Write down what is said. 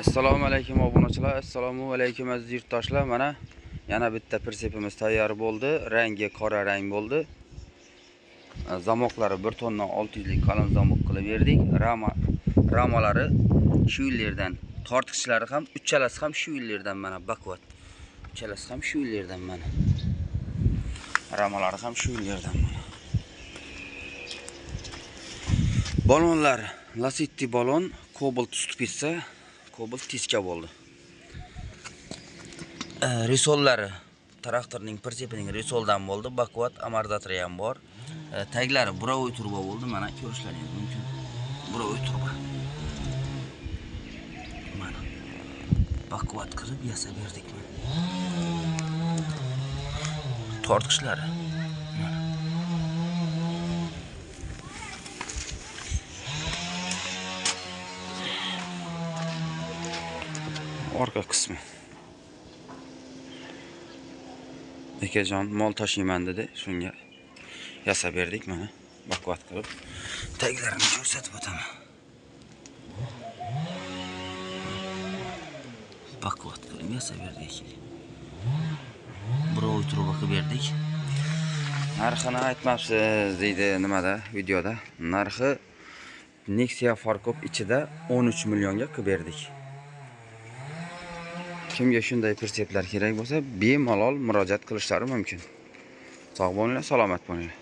Assalomu alaykum obunachilar, assalomu alaykum aziz yurtdoshlar. Mana yana bitta pritsepimiz tayyor bo'ldi. Rangi qora rang bo'ldi. Zamoqlari 1 tonna 600 lik qalin zamoq qilib berdik. Ramalari shu yillardan, tortqichlari ham uchalasi ham shu yillardan mana baquvvat. Uchalasi ham shu yillardan mana. Ramalari ham shu yillardan mana. Balonlar Lacetti balon, Cobalt stupitsa, Cobalt tiska bo'ldi. Risollari traktorning prinsipining risoldan bo'ldi. Baquvvat amortizatori ham bor. Taglari burovoy turbo bo'ldi. Mana ko'rishlaringiz mumkin. Burovoy turbo. Mana baquvvat qilib yasab berdik mana. Tortqichlari. Orqa qismi. Akajon mol tashiyman dedi, shunga yasab berdik mana. Baquvvat qilib taglarini ko'rsatib o'taman. Baquvvat qilib yasab berdik. Burovoy turbo qilib berdik. Narxini aytmabsiz deydi nimada, videoda. Narxi Nexia Farkop ichida 13 millionga qilib berdik. Kimga shunday pritseplar kerak bo'lsa, bemalol murojaat qilishlari mumkin. Sog' bo'linglar, salomat bo'linglar.